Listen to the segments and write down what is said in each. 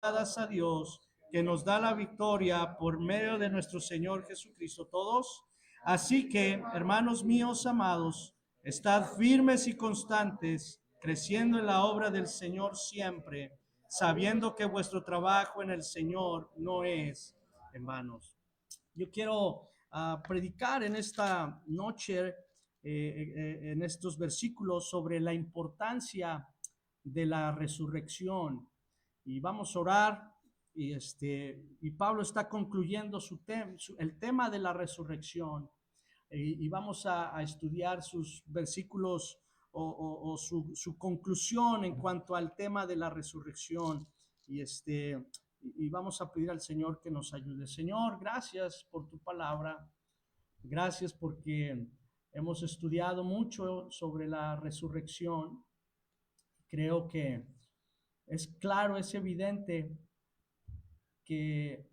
dadas a Dios, que nos da la victoria por medio de nuestro Señor Jesucristo. Todos. Así que, hermanos míos amados, estad firmes y constantes, creciendo en la obra del Señor siempre, sabiendo que vuestro trabajo en el Señor no es en vanos. Yo quiero predicar en esta noche, en estos versículos, sobre la importancia de la resurrección. Y vamos a orar. Y Pablo está concluyendo el tema de la resurrección. Y vamos a estudiar sus versículos o su conclusión en cuanto al tema de la resurrección. Y vamos a pedir al Señor que nos ayude. Señor, gracias por tu palabra. Gracias porque hemos estudiado mucho sobre la resurrección. Creo que es claro, es evidente que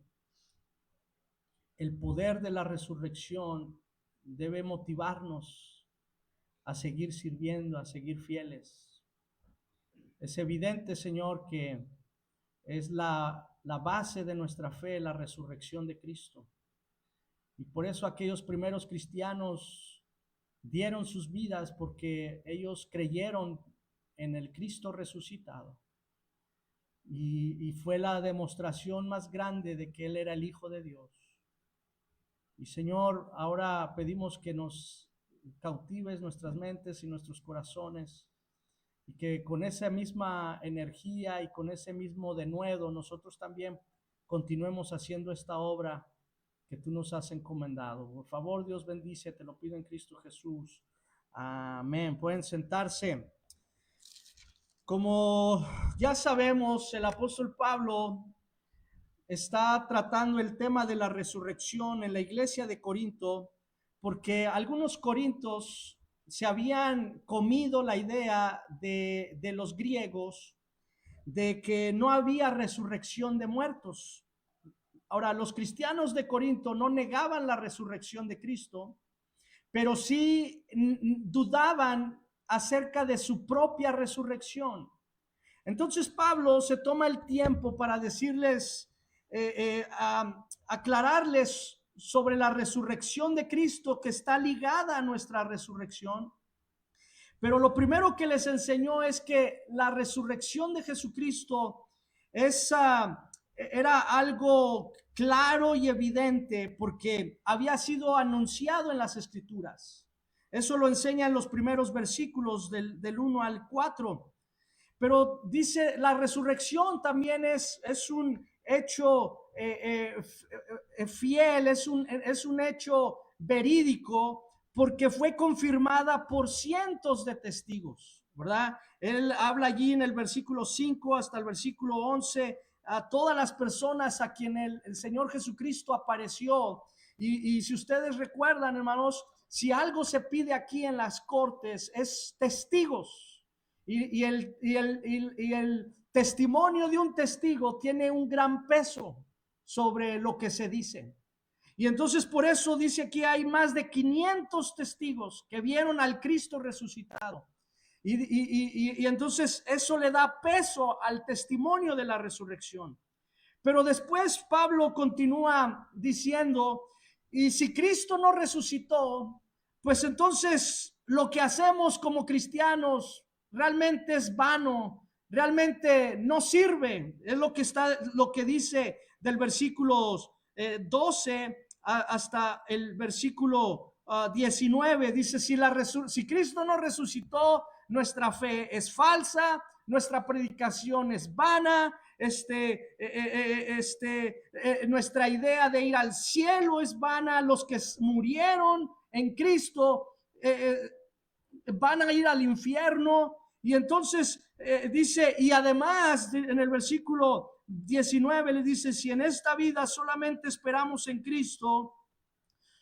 el poder de la resurrección debe motivarnos a seguir sirviendo, a seguir fieles. Es evidente, Señor, que es la base de nuestra fe, la resurrección de Cristo. Y por eso aquellos primeros cristianos dieron sus vidas, porque ellos creyeron en el Cristo resucitado. Y fue la demostración más grande de que Él era el Hijo de Dios. Y Señor, ahora pedimos que nos cautives nuestras mentes y nuestros corazones, y que con esa misma energía y con ese mismo denuedo nosotros también continuemos haciendo esta obra que tú nos has encomendado. Por favor, Dios bendice, te lo pido en Cristo Jesús. Amén. Pueden sentarse. Como ya sabemos, el apóstol Pablo está tratando el tema de la resurrección en la iglesia de Corinto, porque algunos corintios se habían comido la idea de los griegos de que no había resurrección de muertos. Ahora, los cristianos de Corinto no negaban la resurrección de Cristo, pero sí dudaban acerca de su propia resurrección. Entonces Pablo se toma el tiempo para decirles, aclararles sobre la resurrección de Cristo, que está ligada a nuestra resurrección. Pero lo primero que les enseñó es que la resurrección de Jesucristo era algo claro y evidente, porque había sido anunciado en las Escrituras. Eso lo enseñan los primeros versículos del 1 al 4. Pero dice, la resurrección también es un hecho fiel, es un hecho verídico, porque fue confirmada por cientos de testigos, ¿verdad? Él habla allí en el versículo 5 hasta el versículo 11 a todas las personas a quien el Señor Jesucristo apareció. Y si ustedes recuerdan, hermanos, si algo se pide aquí en las cortes es testigos. Y el testimonio de un testigo tiene un gran peso sobre lo que se dice. Y entonces por eso dice aquí hay más de 500 testigos que vieron al Cristo resucitado. Y entonces eso le da peso al testimonio de la resurrección. Pero después Pablo continúa diciendo, y si Cristo no resucitó, pues entonces lo que hacemos como cristianos realmente es vano, realmente no sirve. Es lo que dice del versículo 12 hasta el versículo 19. Dice, si Cristo no resucitó, nuestra fe es falsa, nuestra predicación es vana, nuestra idea de ir al cielo es vana, los que murieron en Cristo van a ir al infierno. Y entonces dice, y además en el versículo 19 le dice, si en esta vida solamente esperamos en Cristo,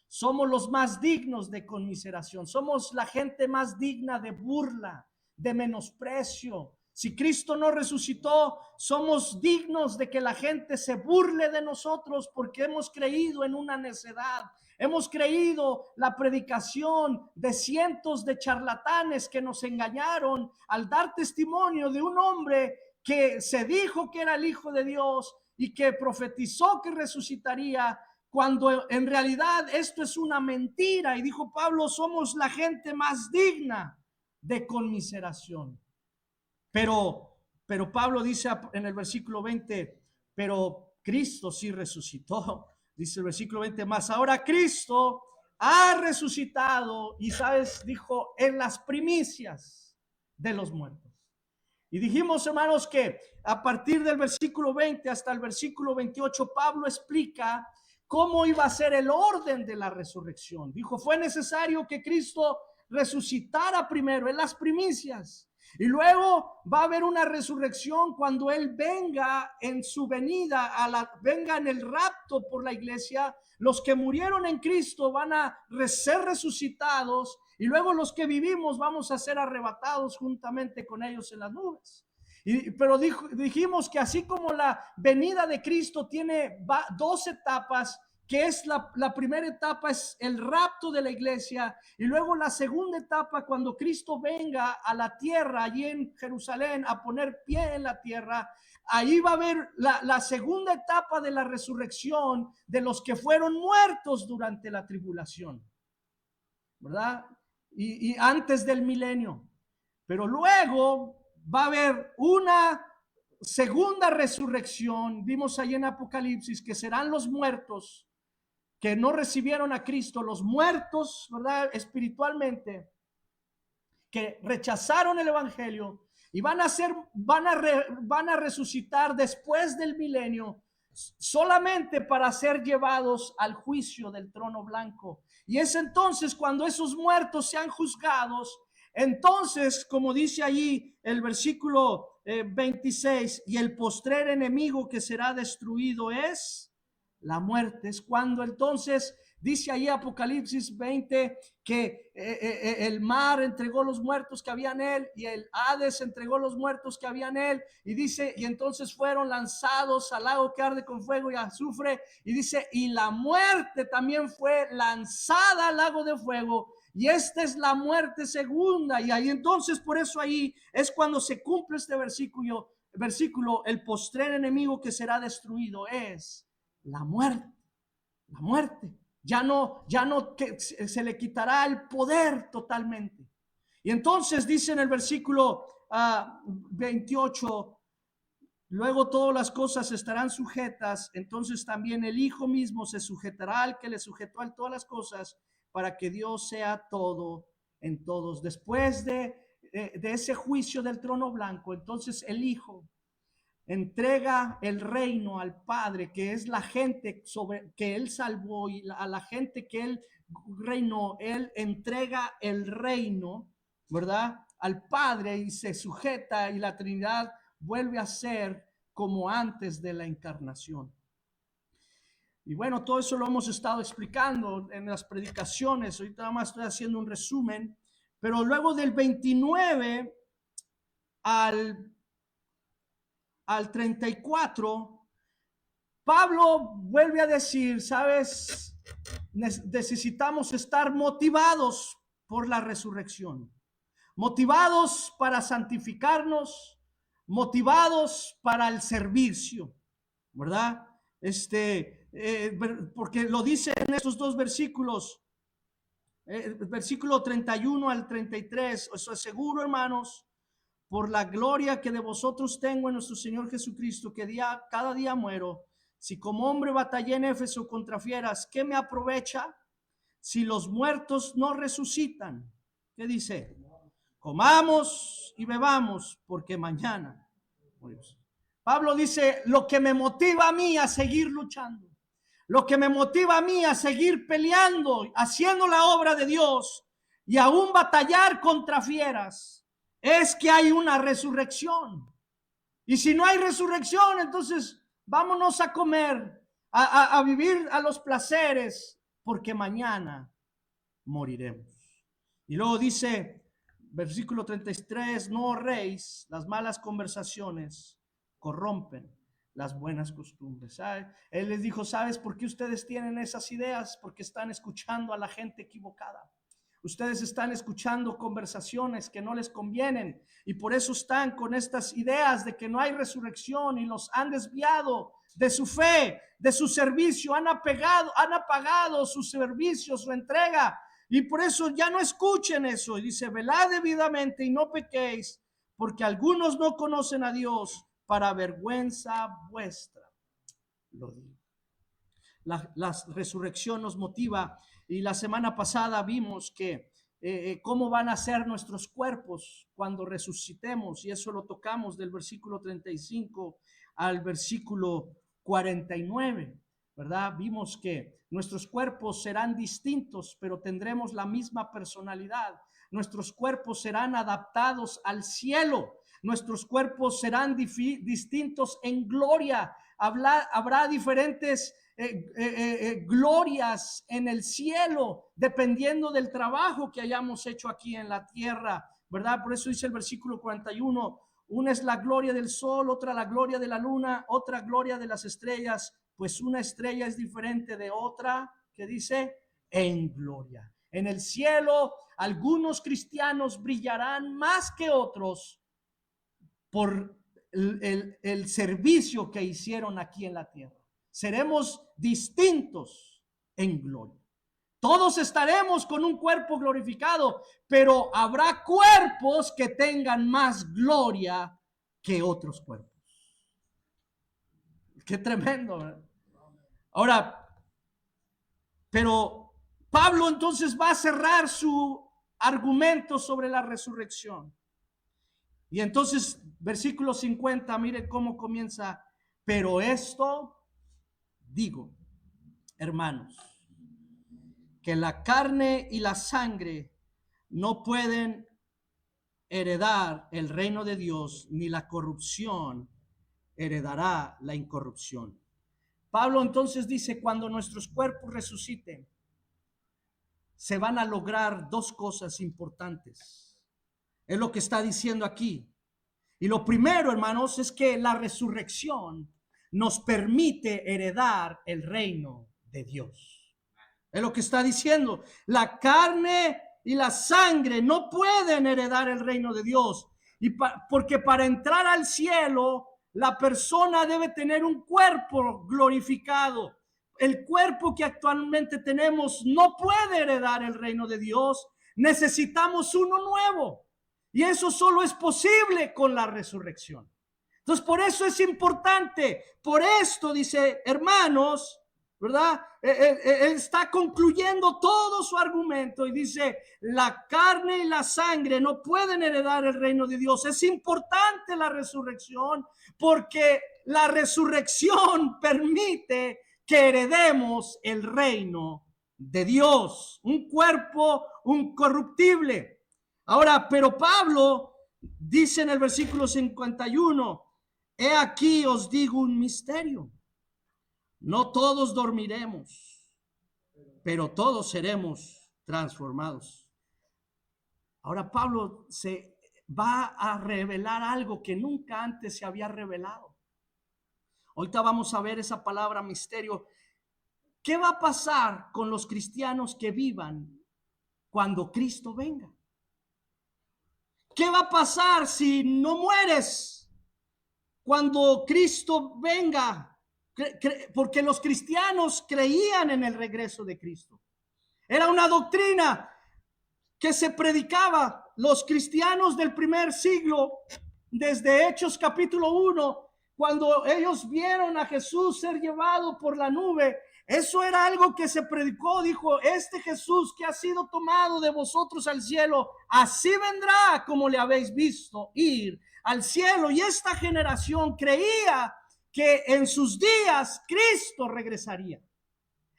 somos los más dignos de conmiseración, somos la gente más digna de burla, de menosprecio. Si Cristo no resucitó, somos dignos de que la gente se burle de nosotros, porque hemos creído en una necedad. Hemos creído la predicación de cientos de charlatanes que nos engañaron al dar testimonio de un hombre que se dijo que era el Hijo de Dios y que profetizó que resucitaría, cuando en realidad esto es una mentira. Y dijo Pablo, somos la gente más digna de conmiseración. Pero Pablo dice en el versículo 20, pero Cristo sí resucitó. Dice el versículo 20 más, ahora Cristo ha resucitado y, ¿sabes? Dijo, en las primicias de los muertos. Y dijimos, hermanos, que a partir del versículo 20 hasta el versículo 28, Pablo explica cómo iba a ser el orden de la resurrección. Dijo, fue necesario que Cristo resucitara primero en las primicias. Y luego va a haber una resurrección cuando Él venga en su venida, venga en el rapto por la iglesia. Los que murieron en Cristo van a ser resucitados y luego los que vivimos vamos a ser arrebatados juntamente con ellos en las nubes. Pero dijimos que así como la venida de Cristo tiene dos etapas, que es la primera etapa es el rapto de la iglesia, y luego la segunda etapa cuando Cristo venga a la tierra allí en Jerusalén a poner pie en la tierra. Ahí va a haber la segunda etapa de la resurrección de los que fueron muertos durante la tribulación, ¿verdad? Y antes del milenio. Pero luego va a haber una segunda resurrección. Vimos ahí en Apocalipsis que serán los muertos que no recibieron a Cristo, los muertos, ¿verdad? Espiritualmente, que rechazaron el evangelio y van a resucitar después del milenio, solamente para ser llevados al juicio del trono blanco. Y es entonces cuando esos muertos sean juzgados. Entonces, como dice allí el versículo 26, y el postrer enemigo que será destruido es la muerte. Es cuando entonces dice ahí Apocalipsis 20 que el mar entregó los muertos que había en él y el Hades entregó los muertos que había en él, y dice, y entonces fueron lanzados al lago que arde con fuego y azufre, y dice, y la muerte también fue lanzada al lago de fuego. Y esta es la muerte segunda. Y ahí entonces, por eso ahí es cuando se cumple este versículo, el postrer enemigo que será destruido es la muerte. La muerte. Ya no que se le quitará el poder totalmente. Y entonces dice en el versículo 28, luego todas las cosas estarán sujetas, entonces también el Hijo mismo se sujetará al que le sujetó a todas las cosas, para que Dios sea todo en todos. Después de ese juicio del trono blanco, entonces el Hijo entrega el reino al Padre, que es la gente sobre que Él salvó, y a la gente que Él reinó. Él entrega el reino, ¿verdad?, al Padre, y se sujeta, y la Trinidad vuelve a ser como antes de la encarnación. Y bueno, todo eso lo hemos estado explicando en las predicaciones. Ahorita nada más estoy haciendo un resumen. Pero luego del 29 al 34, Pablo vuelve a decir, ¿sabes? Necesitamos estar motivados por la resurrección, motivados para santificarnos, motivados para el servicio, ¿verdad? Porque lo dice en estos dos versículos, versículo 31 al 33, eso es seguro, hermanos, por la gloria que de vosotros tengo en nuestro Señor Jesucristo, que cada día muero. Si como hombre batallé en Éfeso contra fieras, ¿qué me aprovecha si los muertos no resucitan? ¿Qué dice? Comamos y bebamos, porque mañana morimos. Pablo dice, lo que me motiva a mí a seguir luchando, lo que me motiva a mí a seguir peleando, haciendo la obra de Dios y aún batallar contra fieras, es que hay una resurrección. Y si no hay resurrección, entonces vámonos a comer, a vivir a los placeres, porque mañana moriremos. Y luego dice, versículo 33, no ahorréis, las malas conversaciones corrompen las buenas costumbres. ¿Sabe? Él les dijo, ¿sabes por qué ustedes tienen esas ideas? Porque están escuchando a la gente equivocada. ustedes están escuchando conversaciones que no les convienen y por eso están con estas ideas de que no hay resurrección y los han desviado de su fe, de su servicio, han apagado su servicio, su entrega, y por eso ya no escuchen eso. Y dice, velad debidamente y no pequéis, porque algunos no conocen a Dios, para vergüenza vuestra. Lo digo. La resurrección nos motiva, y la semana pasada vimos que cómo van a ser nuestros cuerpos cuando resucitemos, y eso lo tocamos del versículo 35 al versículo 49, ¿verdad? Vimos que nuestros cuerpos serán distintos, pero tendremos la misma personalidad. Nuestros cuerpos serán adaptados al cielo. Nuestros cuerpos serán distintos en gloria. Habrá diferentes glorias en el cielo, dependiendo del trabajo que hayamos hecho aquí en la tierra, ¿verdad? Por eso dice el versículo 41, una es la gloria del sol, otra la gloria de la luna, otra gloria de las estrellas, pues una estrella es diferente de otra, que dice, en gloria. En el cielo, algunos cristianos brillarán más que otros por el servicio que hicieron aquí en la tierra. Seremos distintos en gloria. Todos estaremos con un cuerpo glorificado, pero habrá cuerpos que tengan más gloria que otros cuerpos. Qué tremendo, ¿verdad? Ahora, pero Pablo entonces va a cerrar su argumento sobre la resurrección. Y entonces, versículo 50, mire cómo comienza. Pero esto digo, hermanos, que la carne y la sangre no pueden heredar el reino de Dios, ni la corrupción heredará la incorrupción. Pablo entonces dice, cuando nuestros cuerpos resuciten, se van a lograr dos cosas importantes. Es lo que está diciendo aquí. Y lo primero, hermanos, es que la resurrección nos permite heredar el reino de Dios. Es lo que está diciendo. La carne y la sangre no pueden heredar el reino de Dios. Porque para entrar al cielo, la persona debe tener un cuerpo glorificado. El cuerpo que actualmente tenemos no puede heredar el reino de Dios. Necesitamos uno nuevo. Y eso solo es posible con la resurrección. Entonces, por eso es importante. Por esto dice, hermanos, ¿verdad? Él está concluyendo todo su argumento y dice, la carne y la sangre no pueden heredar el reino de Dios. Es importante la resurrección porque la resurrección permite que heredemos el reino de Dios, un cuerpo incorruptible. Ahora, pero Pablo dice en el versículo 51, he aquí os digo un misterio. No todos dormiremos, pero todos seremos transformados. Ahora Pablo se va a revelar algo que nunca antes se había revelado. Ahorita vamos a ver esa palabra misterio. ¿Qué va a pasar con los cristianos que vivan cuando Cristo venga? ¿Qué va a pasar si no mueres cuando Cristo venga? Porque los cristianos creían en el regreso de Cristo. Era una doctrina que se predicaba. Los cristianos del primer siglo, desde Hechos capítulo 1, cuando ellos vieron a Jesús ser llevado por la nube, eso era algo que se predicó. Dijo, este Jesús que ha sido tomado de vosotros al cielo, así vendrá como le habéis visto ir al cielo. Y esta generación creía que en sus días Cristo regresaría.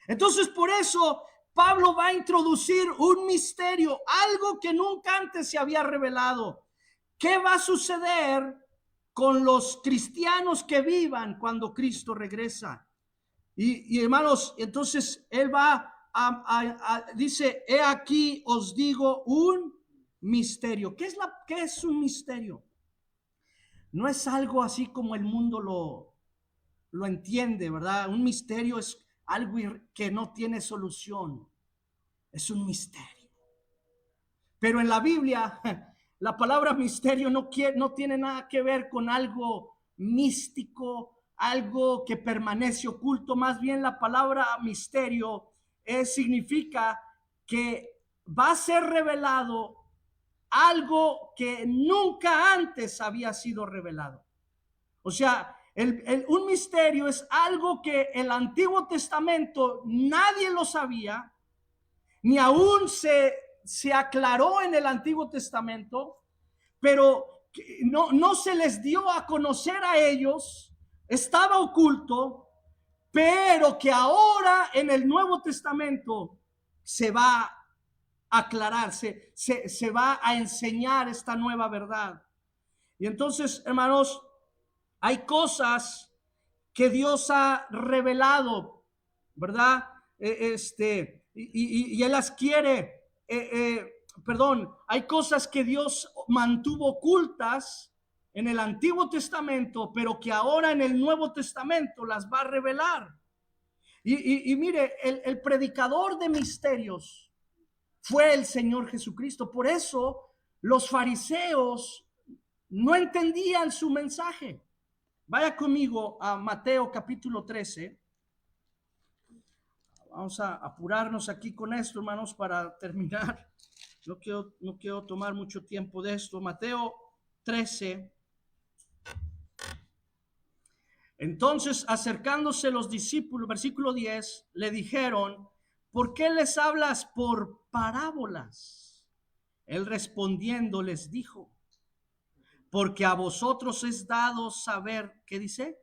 Entonces, por eso Pablo va a introducir un misterio, algo que nunca antes se había revelado. ¿Qué va a suceder con los cristianos que vivan cuando Cristo regresa? Y hermanos, entonces él va dice, he aquí os digo un misterio. ¿Qué es un misterio? No es algo así como el mundo lo entiende, ¿verdad? Un misterio es algo que no tiene solución. Es un misterio. Pero en la Biblia, la palabra misterio no tiene nada que ver con algo místico, algo que permanece oculto. Más bien la palabra misterio significa que va a ser revelado algo que nunca antes había sido revelado. O sea, un misterio es algo que el Antiguo Testamento nadie lo sabía, ni aún se aclaró en el Antiguo Testamento, pero no se les dio a conocer a ellos, estaba oculto, pero que ahora en el Nuevo Testamento se va a aclarar, se va a enseñar esta nueva verdad. Y entonces, hermanos, hay cosas que Dios ha revelado, ¿verdad? Y Él las quiere, hay cosas que Dios mantuvo ocultas en el Antiguo Testamento, pero que ahora en el Nuevo Testamento las va a revelar. Y mire, el predicador de misterios fue el Señor Jesucristo. Por eso los fariseos no entendían su mensaje. Vaya conmigo a Mateo capítulo 13. Vamos a apurarnos aquí con esto, hermanos, para terminar. No quiero tomar mucho tiempo de esto. Mateo 13. Entonces, acercándose los discípulos, versículo 10, le dijeron: ¿por qué les hablas por parábolas? Él respondiendo les dijo: porque a vosotros es dado saber, ¿qué dice?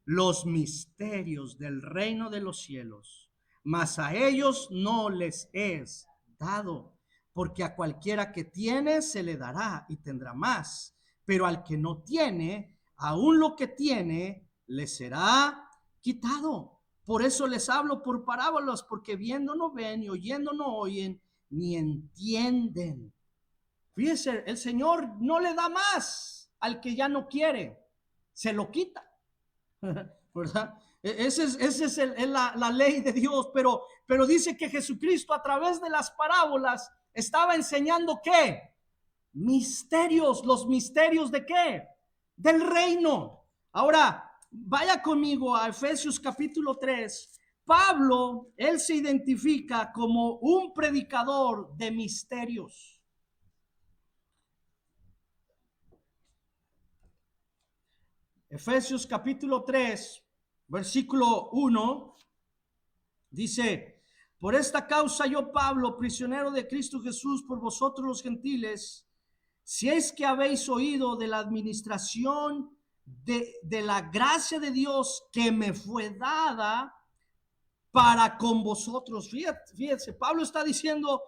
Los misterios del reino de los cielos, mas a ellos no les es dado, porque a cualquiera que tiene se le dará y tendrá más, pero al que no tiene, aún lo que tiene le será quitado. Por eso les hablo por parábolas, porque viendo no ven y oyendo no oyen, ni entienden. Fíjense, el Señor no le da más al que ya no quiere, se lo quita, ¿verdad? Esa es la ley de Dios, pero dice que Jesucristo a través de las parábolas estaba enseñando ¿qué? Misterios. ¿Los misterios de qué? Del reino. Ahora, vaya conmigo a Efesios capítulo 3. Pablo, él se identifica como un predicador de misterios. Efesios capítulo 3, versículo 1, dice: por esta causa yo, Pablo, prisionero de Cristo Jesús, por vosotros los gentiles, si es que habéis oído de la administración de la gracia de Dios que me fue dada para con vosotros. Fíjense, Pablo está diciendo,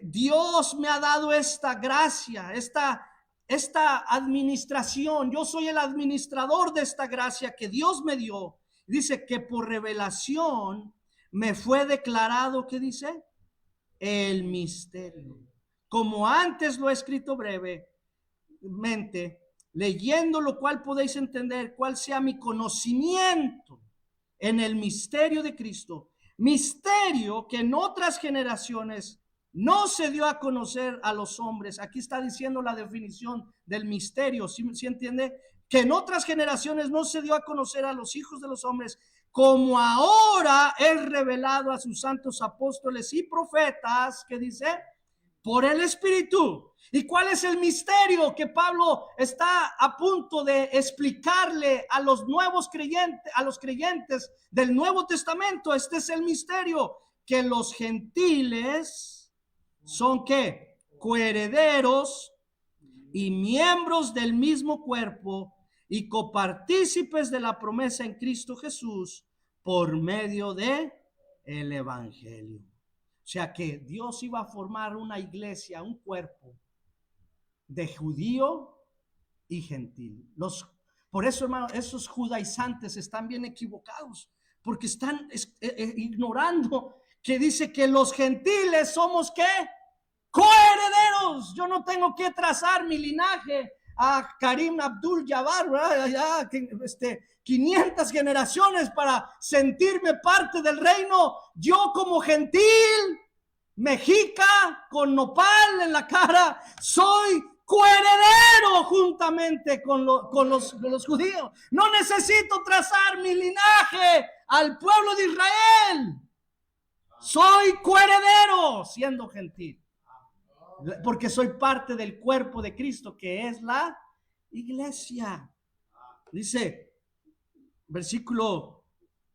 Dios me ha dado esta gracia, esta administración. Yo soy el administrador de esta gracia que Dios me dio. Dice que por revelación me fue declarado, ¿qué dice? El misterio. Como antes lo he escrito brevemente, leyendo lo cual podéis entender cuál sea mi conocimiento en el misterio de Cristo. Misterio que en otras generaciones no se dio a conocer a los hombres. Aquí está diciendo la definición del misterio, ¿sí entiende? Que en otras generaciones no se dio a conocer a los hijos de los hombres, como ahora es revelado a sus santos apóstoles y profetas, que dice, por el Espíritu. ¿Y cuál es el misterio que Pablo está a punto de explicarle a los nuevos creyentes, a los creyentes del Nuevo Testamento? Este es el misterio, que los gentiles son ¿qué? Coherederos y miembros del mismo cuerpo y copartícipes de la promesa en Cristo Jesús por medio de el evangelio. O sea que Dios iba a formar una iglesia, un cuerpo de judío y gentil. Por eso, hermano, esos judaizantes están bien equivocados, porque están ignorando que dice que los gentiles somos ¿qué? Coherederos. Yo no tengo que trazar mi linaje a Karim Abdul-Jabbar, ya 500 generaciones para sentirme parte del reino. Yo como gentil mexica con nopal en la cara, soy coheredero juntamente con los judíos. No necesito trazar mi linaje al pueblo de Israel. Soy coheredero siendo gentil, porque soy parte del cuerpo de Cristo, que es la iglesia. Dice, versículo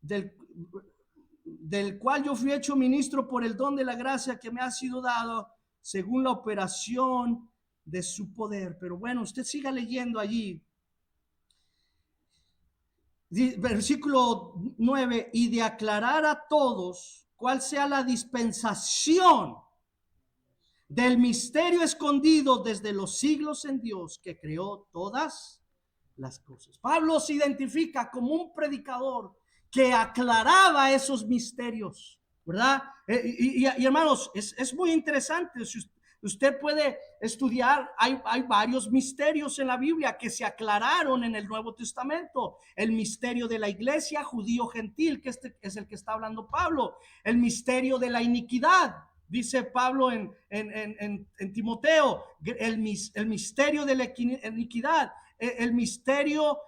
del cual yo fui hecho ministro por el don de la gracia que me ha sido dado según la operación de su poder. Pero bueno, usted siga leyendo allí. Versículo 9, y de aclarar a todos cuál sea la dispensación del misterio escondido desde los siglos en Dios, que creó todas las cosas. Pablo se identifica como un predicador que aclaraba esos misterios, ¿verdad? Y hermanos, es muy interesante. Si usted puede estudiar, hay varios misterios en la Biblia que se aclararon en el Nuevo Testamento. El misterio de la iglesia judío-gentil, que este es el que está hablando Pablo. El misterio de la iniquidad, dice Pablo en Timoteo, el misterio de la iniquidad, el misterio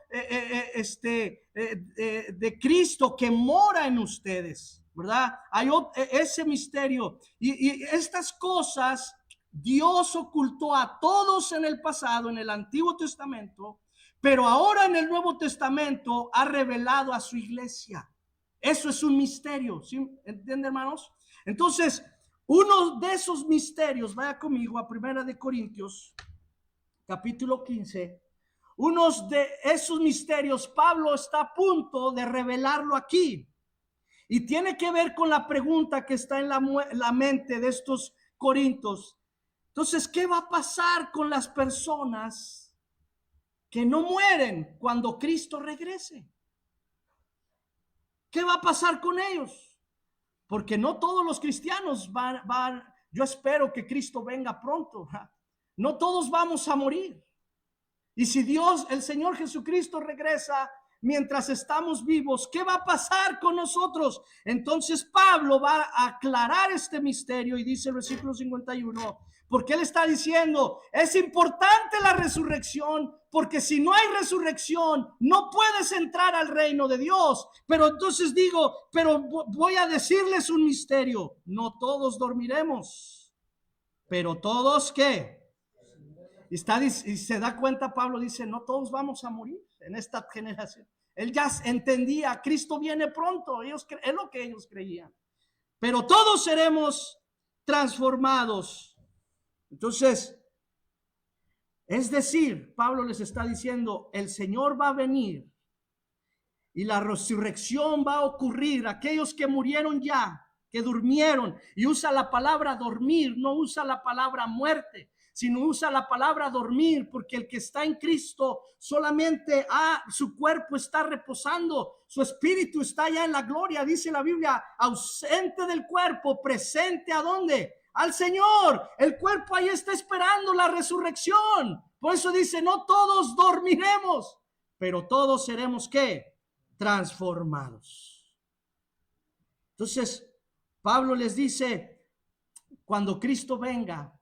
de Cristo que mora en ustedes, ¿verdad? Hay ese misterio y estas cosas Dios ocultó a todos en el pasado, en el Antiguo Testamento, pero ahora en el Nuevo Testamento ha revelado a su iglesia. Eso es un misterio, ¿sí? ¿Entienden, hermanos? Entonces, uno de esos misterios, vaya conmigo a 1 Corintios, capítulo 15. Unos de esos misterios Pablo está a punto de revelarlo aquí. Y tiene que ver con la pregunta que está en la mente de estos corintios. Entonces, ¿qué va a pasar con las personas que no mueren cuando Cristo regrese? ¿Qué va a pasar con ellos? Porque no todos los cristianos van, yo espero que Cristo venga pronto. No todos vamos a morir. Y si Dios, el Señor Jesucristo regresa mientras estamos vivos, ¿qué va a pasar con nosotros? Entonces Pablo va a aclarar este misterio y dice el versículo 51, porque él está diciendo, es importante la resurrección, porque si no hay resurrección, no puedes entrar al reino de Dios. Pero entonces digo, pero voy a decirles un misterio, no todos dormiremos, pero todos, ¿qué? Y se da cuenta, Pablo dice, no todos vamos a morir en esta generación. Él ya entendía, Cristo viene pronto, es lo que ellos creían. Pero todos seremos transformados. Entonces, es decir, Pablo les está diciendo, el Señor va a venir y la resurrección va a ocurrir. Aquellos que murieron ya, que durmieron, y usa la palabra dormir, no usa la palabra muerte, sino usa la palabra dormir, porque el que está en Cristo solamente su cuerpo está reposando, su espíritu está ya en la gloria, dice la Biblia, ausente del cuerpo, presente ¿a dónde? Al Señor. El cuerpo ahí está esperando la resurrección. Por eso dice, no todos dormiremos, pero todos seremos ¿qué? Transformados. Entonces, Pablo les dice, cuando Cristo venga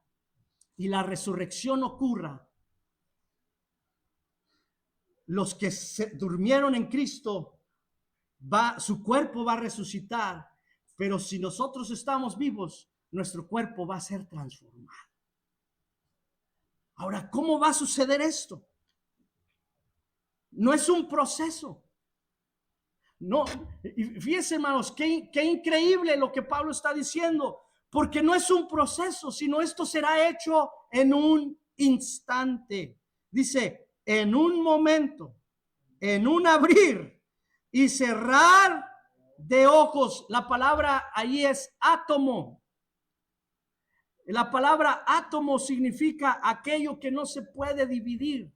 y la resurrección ocurra, los que se durmieron en Cristo, su cuerpo va a resucitar, pero si nosotros estamos vivos, nuestro cuerpo va a ser transformado. Ahora, ¿cómo va a suceder esto? No es un proceso. No, fíjense, hermanos, qué increíble lo que Pablo está diciendo, porque no es un proceso, sino esto será hecho en un instante. Dice, en un momento, en un abrir y cerrar de ojos. La palabra ahí es átomo. La palabra átomo significa aquello que no se puede dividir.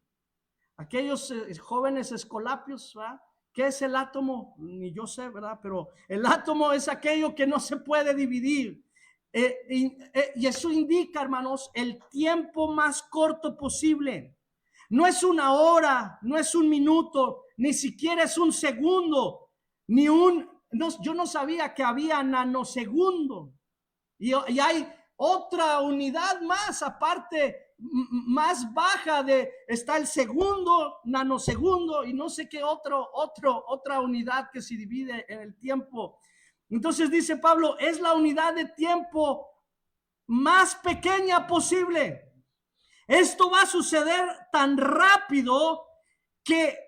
Aquellos jóvenes escolapios, ¿verdad? ¿Qué es el átomo? Ni yo sé, ¿verdad? Pero el átomo es aquello que no se puede dividir. Y eso indica, hermanos, el tiempo más corto posible. No es una hora, no es un minuto, ni siquiera es un segundo, yo no sabía que había nanosegundo. Y hay otra unidad más aparte, más baja está el segundo, nanosegundo y no sé qué otra unidad que se divide en el tiempo. Entonces dice Pablo, es la unidad de tiempo más pequeña posible. Esto va a suceder tan rápido que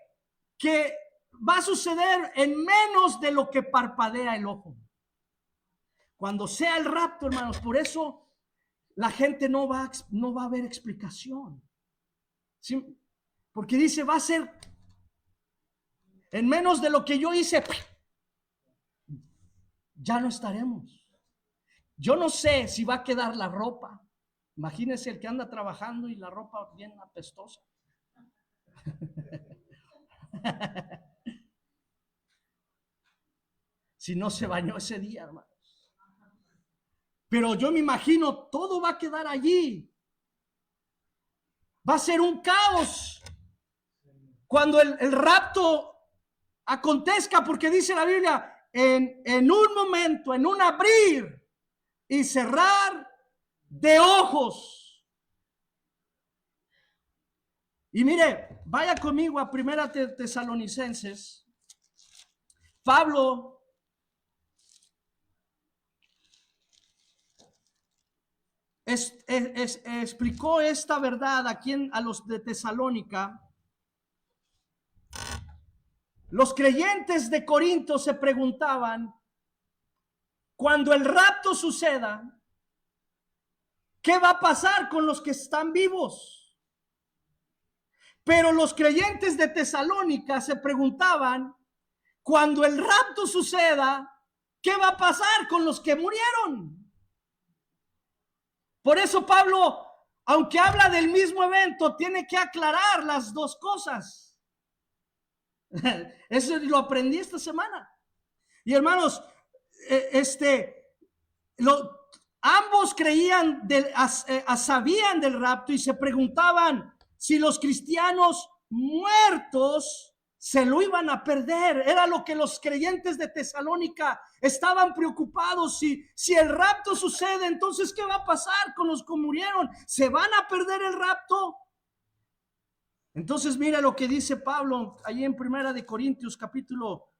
va a suceder en menos de lo que parpadea el ojo. Cuando sea el rapto, hermanos, por eso la gente no va a haber explicación. ¿Sí? Porque dice, va a ser en menos de lo que yo hice, ya no estaremos. Yo no sé si va a quedar la ropa. Imagínense el que anda trabajando y la ropa bien apestosa. Si no se bañó ese día, hermanos. Pero yo me imagino, todo va a quedar allí. Va a ser un caos cuando el rapto acontezca, porque dice la Biblia, en un momento, en un abrir y cerrar de ojos. Y mire, vaya conmigo a Primera Tesalonicenses. Pablo explicó esta verdad aquí a los de Tesalónica. Los creyentes de Corinto se preguntaban, cuando el rapto suceda, ¿qué va a pasar con los que están vivos? Pero los creyentes de Tesalónica se preguntaban, cuando el rapto suceda, ¿qué va a pasar con los que murieron? Por eso Pablo, aunque habla del mismo evento, tiene que aclarar las dos cosas. Eso lo aprendí esta semana. Y hermanos, ambos creían, sabían del rapto y se preguntaban si los cristianos muertos se lo iban a perder. Era lo que los creyentes de Tesalónica estaban preocupados. Si el rapto sucede, entonces ¿qué va a pasar con los que murieron? ¿Se van a perder el rapto? Entonces mira lo que dice Pablo ahí en Primera de Corintios capítulo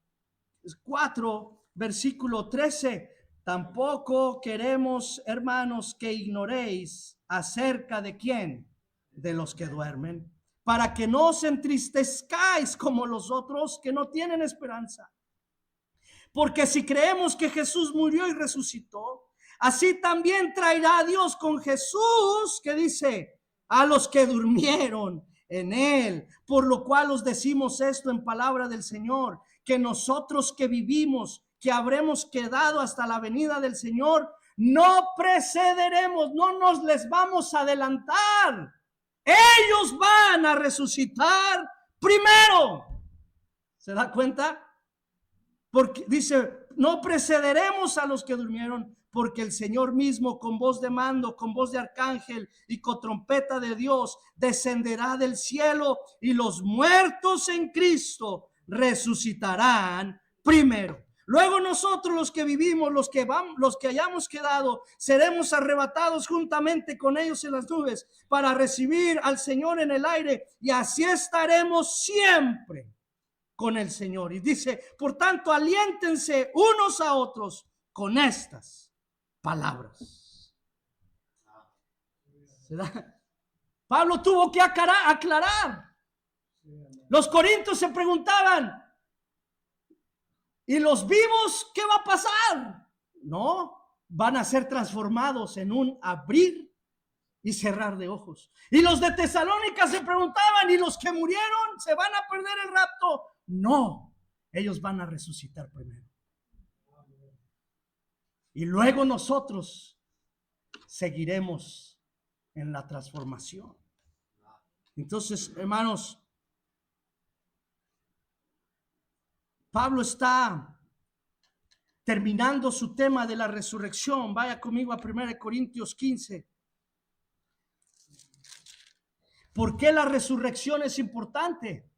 4 versículo 13. Tampoco queremos, hermanos, que ignoréis acerca de quién, de los que duermen, para que no os entristezcáis como los otros que no tienen esperanza. Porque si creemos que Jesús murió y resucitó, así también traerá a Dios con Jesús, que dice, a los que durmieron en él. Por lo cual os decimos esto en palabra del Señor, que nosotros que vivimos, que habremos quedado hasta la venida del Señor, no precederemos, no nos les vamos a adelantar. Ellos van a resucitar primero. ¿Se da cuenta? Porque dice, no precederemos a los que durmieron, porque el Señor mismo con voz de mando, con voz de arcángel y con trompeta de Dios descenderá del cielo, y los muertos en Cristo resucitarán primero. Luego nosotros los que vivimos, los que hayamos quedado, seremos arrebatados juntamente con ellos en las nubes para recibir al Señor en el aire, y así estaremos siempre con el Señor. Y dice, por tanto, aliéntense unos a otros con estas palabras. Pablo tuvo que aclarar. Los corintios se preguntaban, ¿y los vivos qué va a pasar? No, van a ser transformados en un abrir y cerrar de ojos. Y los de Tesalónica se preguntaban, ¿y los que murieron se van a perder el rapto? No, ellos van a resucitar primero. Y luego nosotros seguiremos en la transformación. Entonces, hermanos, Pablo está terminando su tema de la resurrección. Vaya conmigo a 1 Corintios 15. ¿Por qué la resurrección es importante?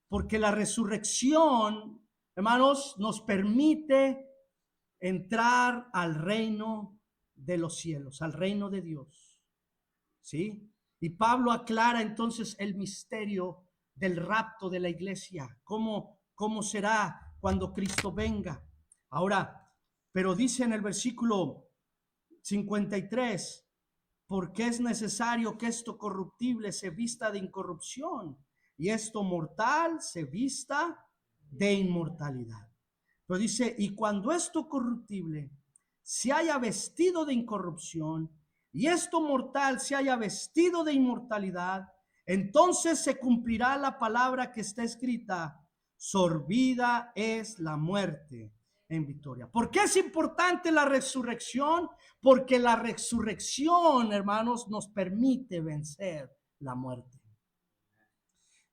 Porque la resurrección, hermanos, nos permite entrar al reino de los cielos, al reino de Dios. ¿Sí? Y Pablo aclara entonces el misterio del rapto de la iglesia. ¿Cómo será cuando Cristo venga? Ahora, pero dice en el versículo 53, porque es necesario que esto corruptible se vista de incorrupción y esto mortal se vista de inmortalidad. Pero dice, y cuando esto corruptible se haya vestido de incorrupción y esto mortal se haya vestido de inmortalidad, entonces se cumplirá la palabra que está escrita: sorbida es la muerte en victoria. ¿Por qué es importante la resurrección? Porque la resurrección, hermanos, nos permite vencer la muerte.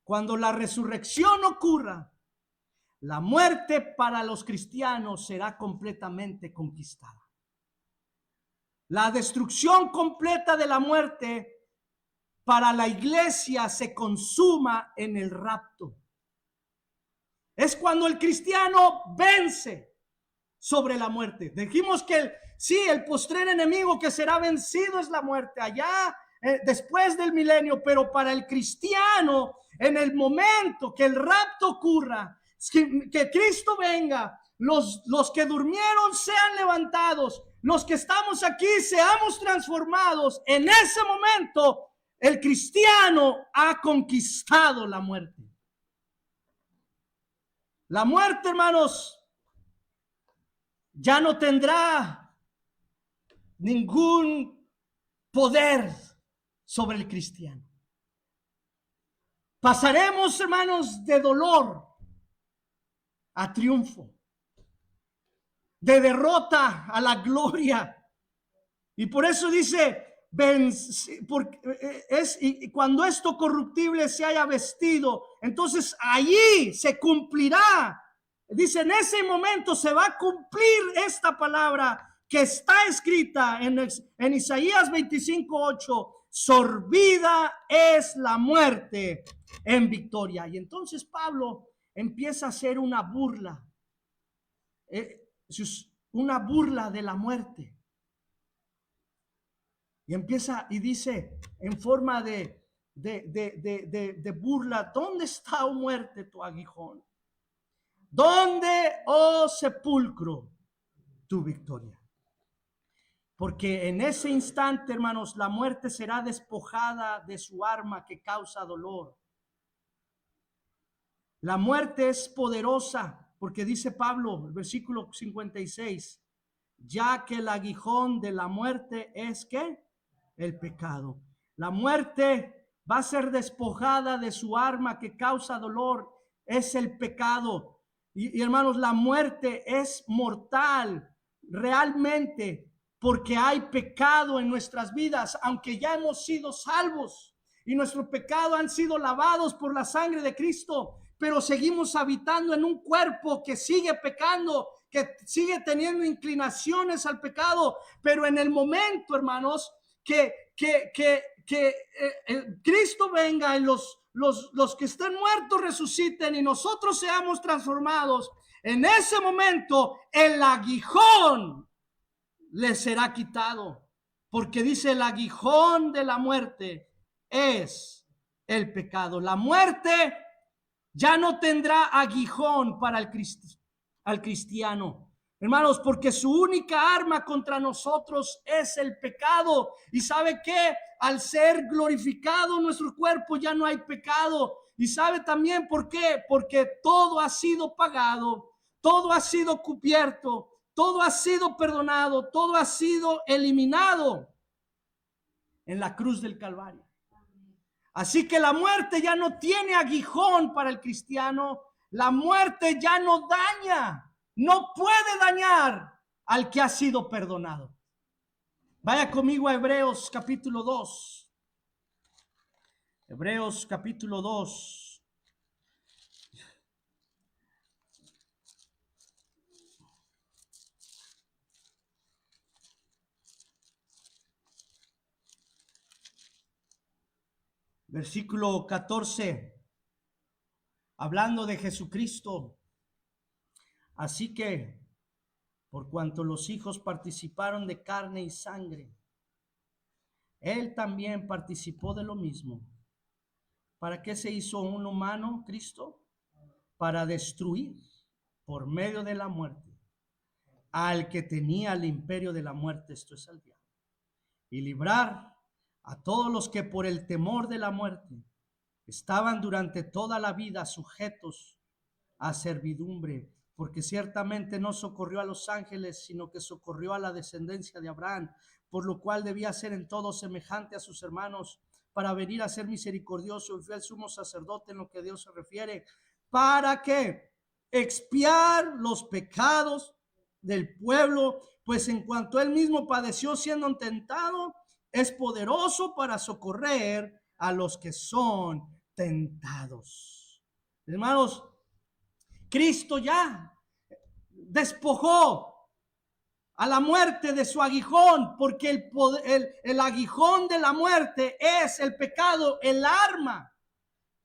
Cuando la resurrección ocurra, la muerte para los cristianos será completamente conquistada. La destrucción completa de la muerte para la iglesia se consuma en el rapto. Es cuando el cristiano vence sobre la muerte. Dijimos que el postrer enemigo que será vencido es la muerte allá después del milenio, pero para el cristiano, en el momento que el rapto ocurra, que Cristo venga, los que durmieron sean levantados, los que estamos aquí seamos transformados. En ese momento el cristiano ha conquistado la muerte. La muerte, hermanos, ya no tendrá ningún poder sobre el cristiano. Pasaremos, hermanos, de dolor a triunfo, de derrota a la gloria. Y por eso dice, cuando esto corruptible se haya vestido, entonces allí se cumplirá. Dice, en ese momento se va a cumplir esta palabra que está escrita en Isaías 25:8. Sorbida es la muerte en victoria. Y entonces Pablo empieza a hacer una burla de la muerte. Y empieza y dice en forma de burla: ¿dónde está, oh muerte, tu aguijón? ¿Dónde, oh sepulcro, tu victoria? Porque en ese instante, hermanos, la muerte será despojada de su arma que causa dolor. La muerte es poderosa, porque dice Pablo, el versículo 56, ya que el aguijón de la muerte es ¿qué? El pecado. La muerte va a ser despojada de su arma que causa dolor, es el pecado. Y hermanos, la muerte es mortal realmente, porque hay pecado en nuestras vidas, aunque ya hemos sido salvos y nuestro pecado han sido lavados por la sangre de Cristo, pero seguimos habitando en un cuerpo que sigue pecando, que sigue teniendo inclinaciones al pecado. Pero en el momento, hermanos, que Cristo venga y los que estén muertos resuciten y nosotros seamos transformados, en ese momento el aguijón le será quitado, porque dice: el aguijón de la muerte es el pecado. La muerte ya no tendrá aguijón para al cristiano, hermanos, porque su única arma contra nosotros es el pecado. Y sabe que al ser glorificado nuestro cuerpo ya no hay pecado. Y sabe también por qué, porque todo ha sido pagado, todo ha sido cubierto, todo ha sido perdonado, todo ha sido eliminado en la cruz del Calvario. Así que la muerte ya no tiene aguijón para el cristiano. La muerte ya no daña, no puede dañar al que ha sido perdonado. Vaya conmigo a Hebreos capítulo 2. Hebreos capítulo 2. Versículo 14, hablando de Jesucristo. Así que por cuanto los hijos participaron de carne y sangre, Él también participó de lo mismo. ¿Para qué se hizo un humano, Cristo? Para destruir por medio de la muerte al que tenía el imperio de la muerte, esto es al diablo, y librar a todos los que por el temor de la muerte estaban durante toda la vida sujetos a servidumbre, porque ciertamente no socorrió a los ángeles, sino que socorrió a la descendencia de Abraham, por lo cual debía ser en todo semejante a sus hermanos, para venir a ser misericordioso y fiel sumo sacerdote en lo que a Dios se refiere, para que expiar los pecados del pueblo, pues en cuanto él mismo padeció siendo tentado, es poderoso para socorrer a los que son tentados. Hermanos, Cristo ya despojó a la muerte de su aguijón, porque el aguijón de la muerte es el pecado, el arma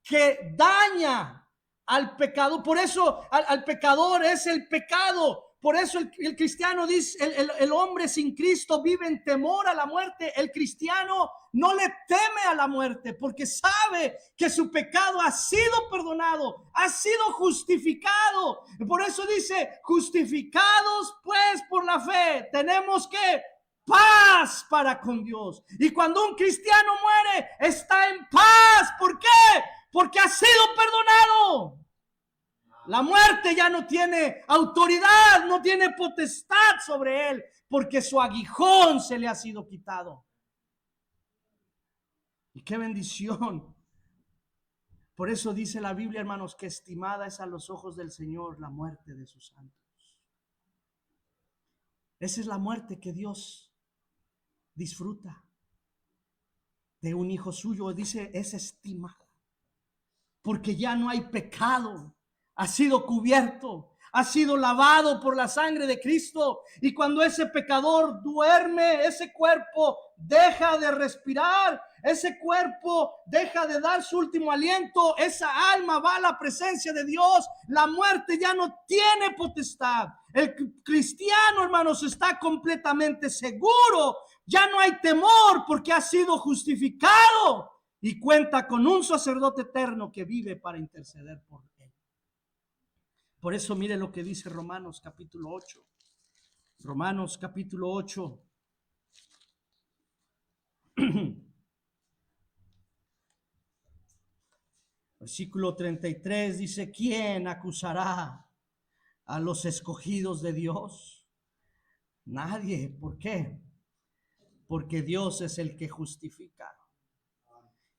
que daña al pecado. Por eso al pecador es el pecado. Por eso el cristiano dice, el hombre sin Cristo vive en temor a la muerte. El cristiano no le teme a la muerte porque sabe que su pecado ha sido perdonado, ha sido justificado. Por eso dice, justificados pues por la fe, tenemos que paz para con Dios. Y cuando un cristiano muere, está en paz. ¿Por qué? Porque ha sido perdonado. La muerte ya no tiene autoridad, no tiene potestad sobre él, porque su aguijón se le ha sido quitado. Y qué bendición. Por eso dice la Biblia, hermanos, que estimada es a los ojos del Señor la muerte de sus santos. Esa es la muerte que Dios disfruta de un hijo suyo. Dice, es estimada, porque ya no hay pecado. Ha sido cubierto, ha sido lavado por la sangre de Cristo. Y cuando ese pecador duerme, ese cuerpo deja de respirar, ese cuerpo deja de dar su último aliento, esa alma va a la presencia de Dios. La muerte ya no tiene potestad. El cristiano, hermanos, está completamente seguro. Ya no hay temor porque ha sido justificado y cuenta con un sacerdote eterno que vive para interceder por él. Por eso mire lo que dice Romanos capítulo 8. Romanos capítulo 8. Versículo 33 dice, ¿quién acusará a los escogidos de Dios? Nadie. ¿Por qué? Porque Dios es el que justifica.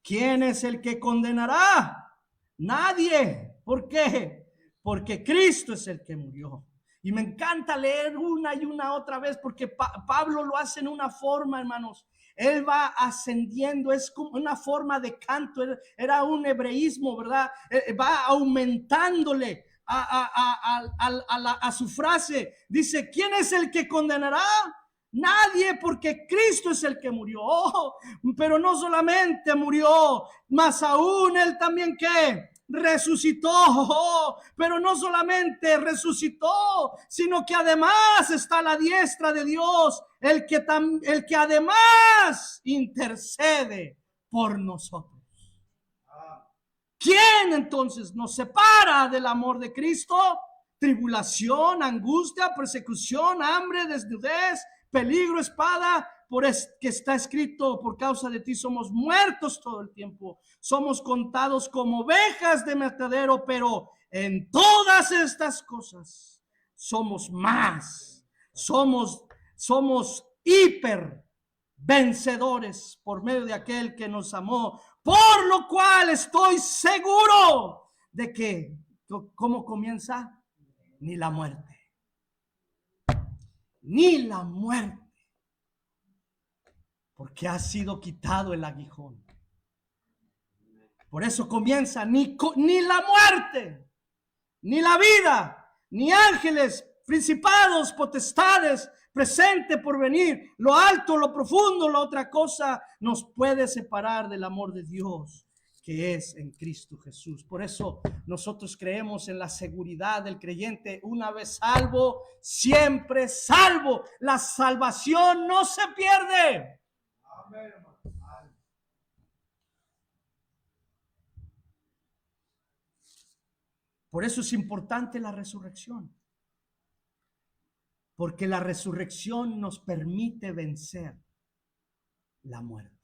¿Quién es el que condenará? Nadie. ¿Por qué? Porque Cristo es el que murió. Y me encanta leer una y una otra vez porque Pablo lo hace en una forma, hermanos. Él va ascendiendo, es como una forma de canto, era un hebreísmo, ¿verdad? Va aumentándole a su frase. Dice, ¿quién es el que condenará? Nadie, porque Cristo es el que murió. Pero no solamente murió, más aún él también ¿qué? Resucitó. Pero no solamente resucitó, sino que además está a la diestra de Dios, el que además intercede por nosotros. ¿Quién entonces nos separa del amor de Cristo? Tribulación, angustia, persecución, hambre, desnudez, peligro, espada. Por que está escrito, por causa de ti somos muertos todo el tiempo, somos contados como ovejas de matadero, pero en todas estas cosas somos más, somos hiper vencedores por medio de aquel que nos amó, por lo cual estoy seguro de que, ¿cómo comienza? Ni la muerte, porque ha sido quitado el aguijón. Por eso comienza ni la muerte, ni la vida, ni ángeles, principados, potestades, presente, por venir, lo alto, lo profundo, la otra cosa nos puede separar del amor de Dios que es en Cristo Jesús. Por eso nosotros creemos en la seguridad del creyente. Una vez salvo, siempre salvo. La salvación no se pierde. Amén. Por eso es importante la resurrección. Porque la resurrección nos permite vencer la muerte.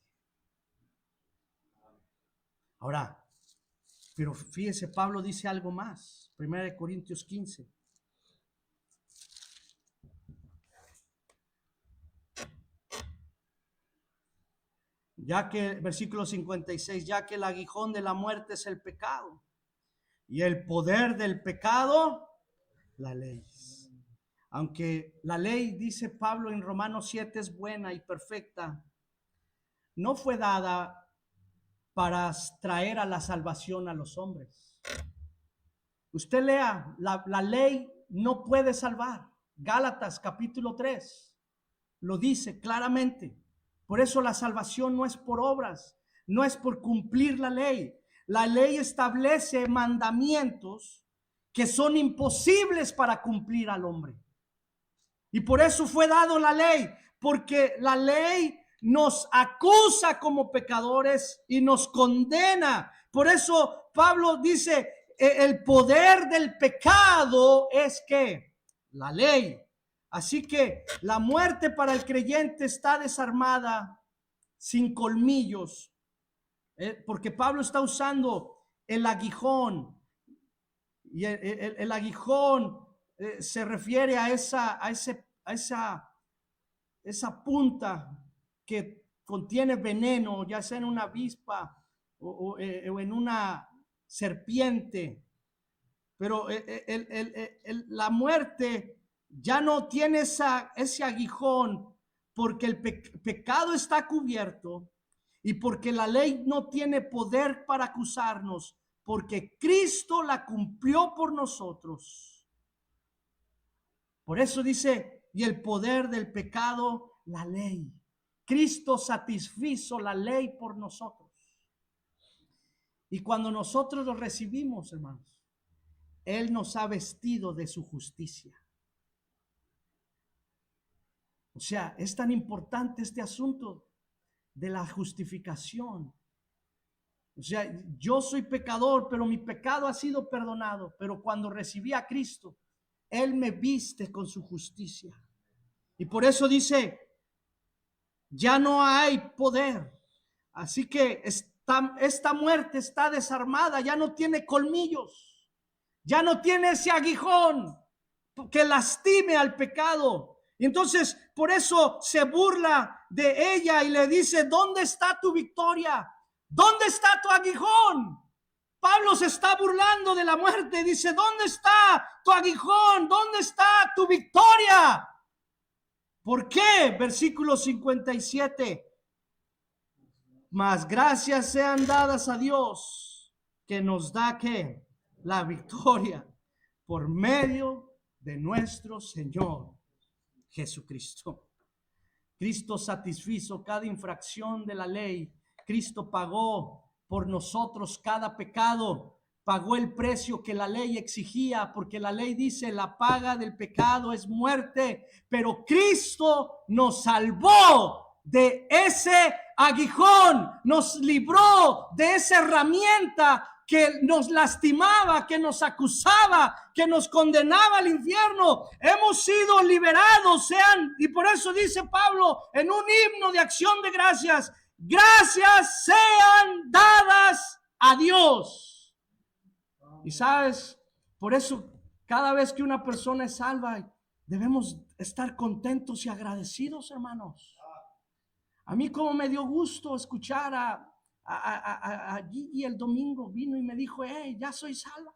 Ahora, pero fíjese, Pablo dice algo más. 1 Corintios 15. Ya que, versículo 56, ya que el aguijón de la muerte es el pecado y el poder del pecado, la ley. Aunque la ley, dice Pablo en Romanos 7, es buena y perfecta, no fue dada para traer a la salvación a los hombres. Usted lea, la ley no puede salvar. Gálatas capítulo 3 lo dice claramente. Por eso la salvación no es por obras, no es por cumplir la ley. La ley establece mandamientos que son imposibles para cumplir al hombre. Y por eso fue dado la ley, porque la ley nos acusa como pecadores y nos condena. Por eso Pablo dice, el poder del pecado es que la ley. Así que la muerte para el creyente está desarmada, sin colmillos, porque Pablo está usando el aguijón. Y el aguijón se refiere a esa punta que contiene veneno, ya sea en una avispa o en una serpiente. Pero la muerte ya no tiene ese aguijón, porque el pecado está cubierto y porque la ley no tiene poder para acusarnos, porque Cristo la cumplió por nosotros. Por eso dice, y el poder del pecado, la ley. Cristo satisfizo la ley por nosotros. Y cuando nosotros lo recibimos, hermanos, Él nos ha vestido de su justicia. O sea, es tan importante este asunto de la justificación. O sea, yo soy pecador, pero mi pecado ha sido perdonado. Pero cuando recibí a Cristo, Él me viste con su justicia. Y por eso dice, ya no hay poder. Así que esta muerte está desarmada, ya no tiene colmillos, ya no tiene ese aguijón que lastime al pecado. Y entonces por eso se burla de ella y le dice, ¿dónde está tu victoria? ¿Dónde está tu aguijón? Pablo se está burlando de la muerte. Dice, ¿dónde está tu aguijón? ¿Dónde está tu victoria? ¿Por qué? Versículo 57. Mas gracias sean dadas a Dios, que nos da ¿qué? La victoria por medio de nuestro Señor Jesucristo. Cristo satisfizo cada infracción de la ley. Cristo pagó por nosotros cada pecado. Pagó el precio que la ley exigía, porque la ley dice, la paga del pecado es muerte, pero Cristo nos salvó de ese aguijón, nos libró de esa herramienta que nos lastimaba, que nos acusaba, que nos condenaba al infierno. Hemos sido liberados, y por eso dice Pablo en un himno de acción de gracias, gracias sean dadas a Dios. Y sabes, por eso cada vez que una persona es salva, debemos estar contentos y agradecidos, hermanos. A mí como me dio gusto escuchar a Gigi el domingo, vino y me dijo, hey, ya soy salva.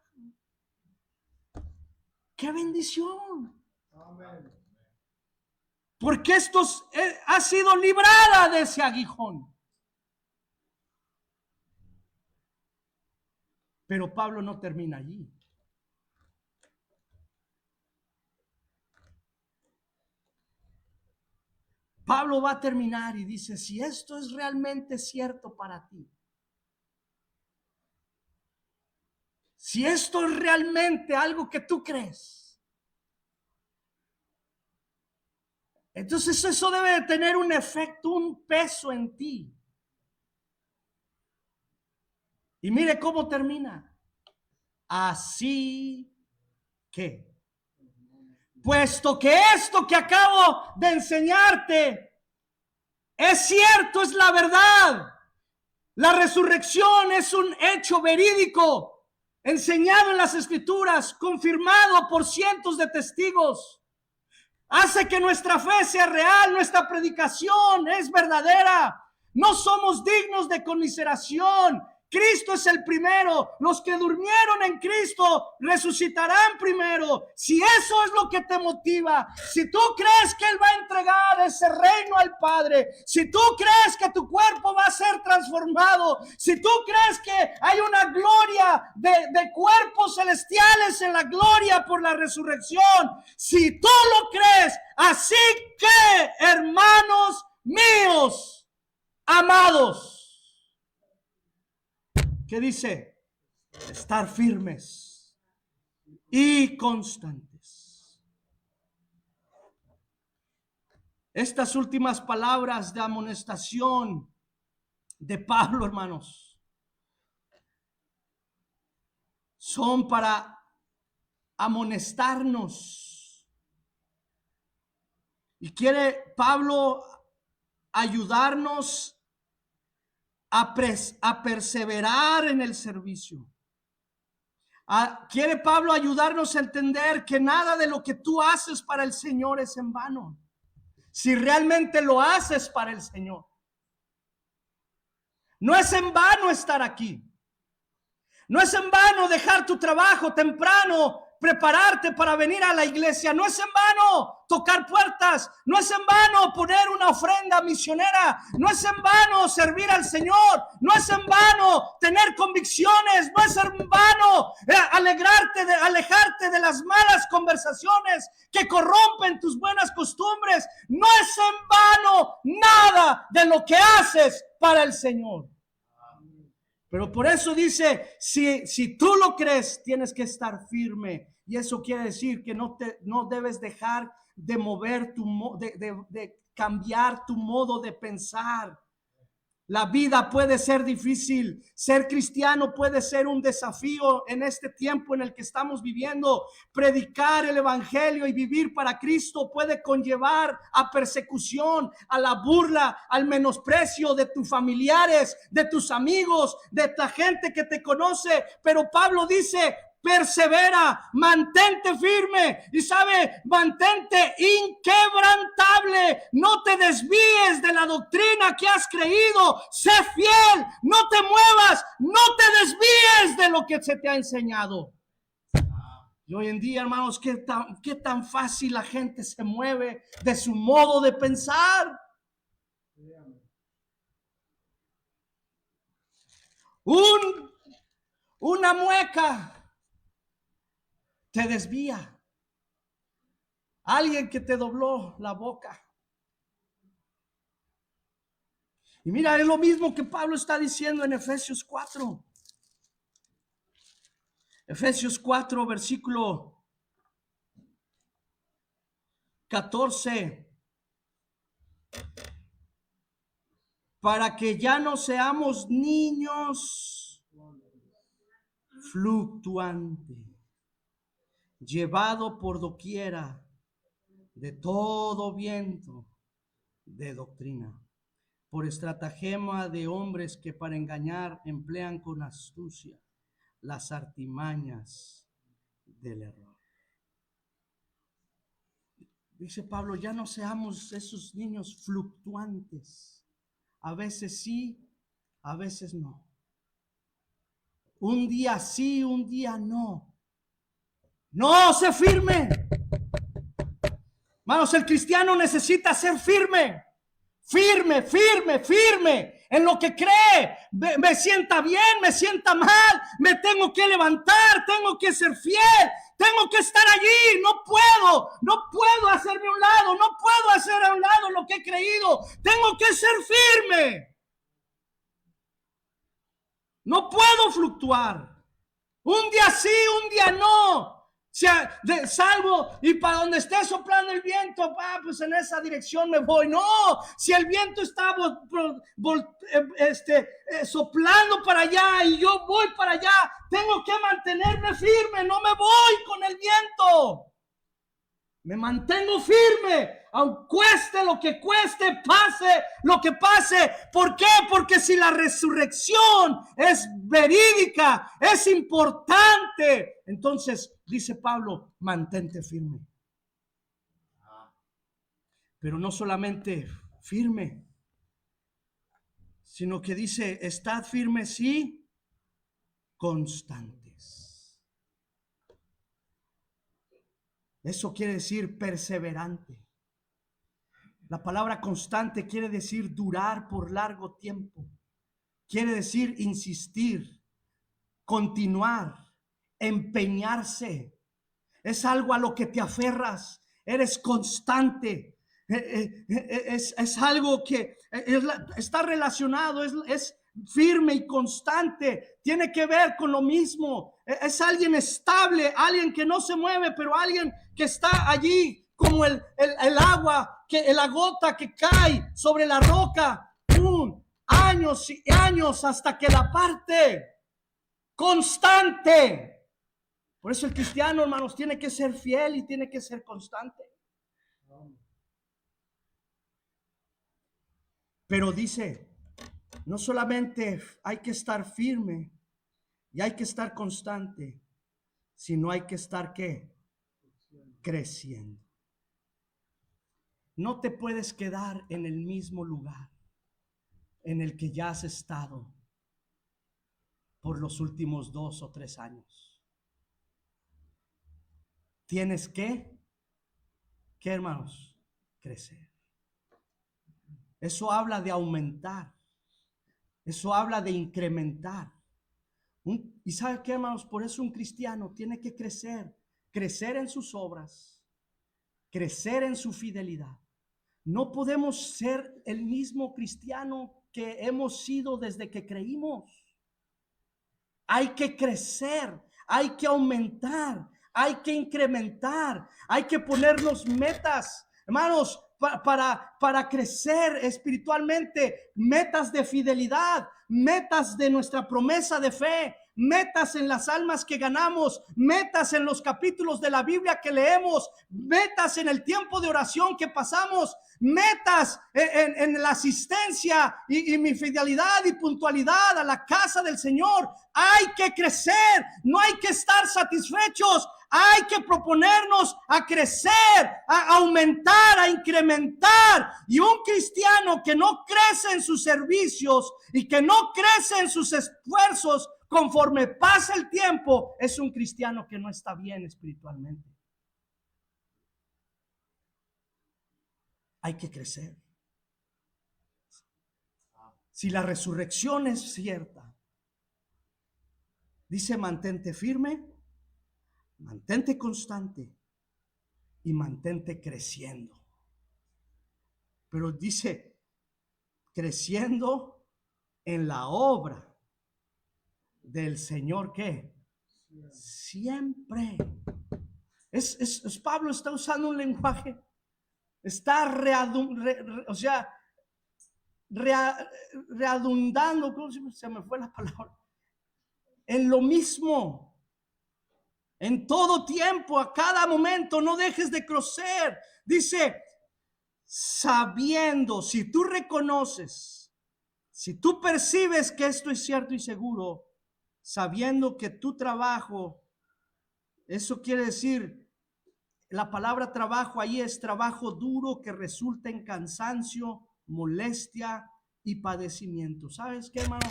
¡Qué bendición! Amén. Porque esto ha sido librada de ese aguijón. Pero Pablo no termina allí. Pablo va a terminar y dice, si esto es realmente cierto para ti, si esto es realmente algo que tú crees, entonces eso debe de tener un efecto, un peso en ti. Y mire cómo termina. Así que, puesto que esto que acabo de enseñarte es cierto, es la verdad, la resurrección es un hecho verídico, enseñado en las Escrituras, confirmado por cientos de testigos, hace que nuestra fe sea real, nuestra predicación es verdadera, no somos dignos de conmiseración. Cristo es el primero. Los que durmieron en Cristo resucitarán primero. Si eso es lo que te motiva, si tú crees que Él va a entregar ese reino al Padre, si tú crees que tu cuerpo va a ser transformado, si tú crees que hay una gloria de cuerpos celestiales en la gloria por la resurrección, si tú lo crees, así que, hermanos míos, amados, ¿qué dice? Estar firmes y constantes. Estas últimas palabras de amonestación de Pablo, hermanos, son para amonestarnos. Y quiere Pablo ayudarnos a perseverar en el servicio. Quiere Pablo ayudarnos a entender que nada de lo que tú haces para el Señor es en vano. Si realmente lo haces para el Señor, no es en vano estar aquí. No es en vano dejar tu trabajo temprano, prepararte para venir a la iglesia. No es en vano tocar puertas. No es en vano poner una ofrenda misionera. No es en vano servir al Señor. No es en vano tener convicciones. No es en vano alejarte de las malas conversaciones que corrompen tus buenas costumbres. No es en vano nada de lo que haces para el Señor. Pero por eso dice, si tú lo crees, tienes que estar firme. Y eso quiere decir que no debes dejar de mover de cambiar tu modo de pensar. La vida puede ser difícil. Ser cristiano puede ser un desafío en este tiempo en el que estamos viviendo. Predicar el evangelio y vivir para Cristo puede conllevar a persecución, a la burla, al menosprecio de tus familiares, de tus amigos, de la gente que te conoce. Pero Pablo dice, persevera, mantente firme y mantente inquebrantable, no te desvíes de la doctrina que has creído, sé fiel, no te muevas, no te desvíes de lo que se te ha enseñado. Y hoy en día, hermanos, qué tan fácil la gente se mueve de su modo de pensar. Una mueca te desvía. Alguien que te dobló la boca. Y mira, es lo mismo que Pablo está diciendo en Efesios 4. Efesios 4, versículo 14. Para que ya no seamos niños fluctuantes, llevado por doquiera de todo viento de doctrina, por estratagema de hombres que para engañar emplean con astucia las artimañas del error. Dice Pablo, ya no seamos esos niños fluctuantes. A veces sí, a veces no. Un día sí, un día no. No, sé firme. Hermanos, el cristiano necesita ser firme. Firme, firme, firme en lo que cree. Me sienta bien, me sienta mal, me tengo que levantar, tengo que ser fiel, tengo que estar allí. No puedo hacerme a un lado, no puedo hacer a un lado lo que he creído. Tengo que ser firme. No puedo fluctuar. Un día sí, un día no. Salvo y para donde esté soplando el viento, pues en esa dirección me voy. No, si el viento está soplando para allá y yo voy para allá, tengo que mantenerme firme, no me voy con el viento. Me mantengo firme, aunque cueste lo que cueste, pase lo que pase. ¿Por qué? Porque si la resurrección es verídica, es importante, entonces, dice Pablo, mantente firme. Pero no solamente firme, sino que dice, estad firmes y constantes. Eso quiere decir perseverante. La palabra constante quiere decir durar por largo tiempo. Quiere decir insistir, continuar, empeñarse. Es algo a lo que te aferras. Eres constante. Es algo que está relacionado, es firme y constante. Tiene que ver con lo mismo. Es alguien estable, alguien que no se mueve, pero alguien que está allí como el agua, la gota que cae sobre la roca, años y años hasta que la parte. Constante. Por eso el cristiano, hermanos, tiene que ser fiel y tiene que ser constante. Pero dice, no solamente hay que estar firme y hay que estar constante, sino hay que estar ¿qué? Creciendo. No te puedes quedar en el mismo lugar en el que ya has estado por los últimos 2 o 3 años. Tienes ¿qué, hermanos? Crecer. Eso habla de aumentar. Eso habla de incrementar. ¿Y sabe qué, hermanos? Por eso un cristiano tiene que crecer. Crecer en sus obras. Crecer en su fidelidad. No podemos ser el mismo cristiano que hemos sido desde que creímos. Hay que crecer. Hay que aumentar. Hay que incrementar. Hay que ponernos metas. Hermanos, para crecer espiritualmente, metas de fidelidad, metas de nuestra promesa de fe, metas en las almas que ganamos, metas en los capítulos de la Biblia que leemos, metas en el tiempo de oración que pasamos, metas en la asistencia y mi fidelidad y puntualidad a la casa del Señor. Hay que crecer, no hay que estar satisfechos. Hay que proponernos a crecer, a aumentar, a incrementar. Y un cristiano que no crece en sus servicios y que no crece en sus esfuerzos conforme pasa el tiempo, es un cristiano que no está bien espiritualmente. Hay que crecer. Si la resurrección es cierta, dice mantente firme, mantente constante y mantente creciendo. Pero dice creciendo en la obra del Señor, ¿qué? Siempre. Pablo está usando un lenguaje, está redundando, ¿cómo se me fue la palabra? En lo mismo. En todo tiempo, a cada momento, no dejes de crecer. Dice, sabiendo, si tú reconoces, si tú percibes que esto es cierto y seguro, sabiendo que tu trabajo, eso quiere decir, la palabra trabajo ahí es trabajo duro que resulta en cansancio, molestia y padecimiento. ¿Sabes qué, hermano?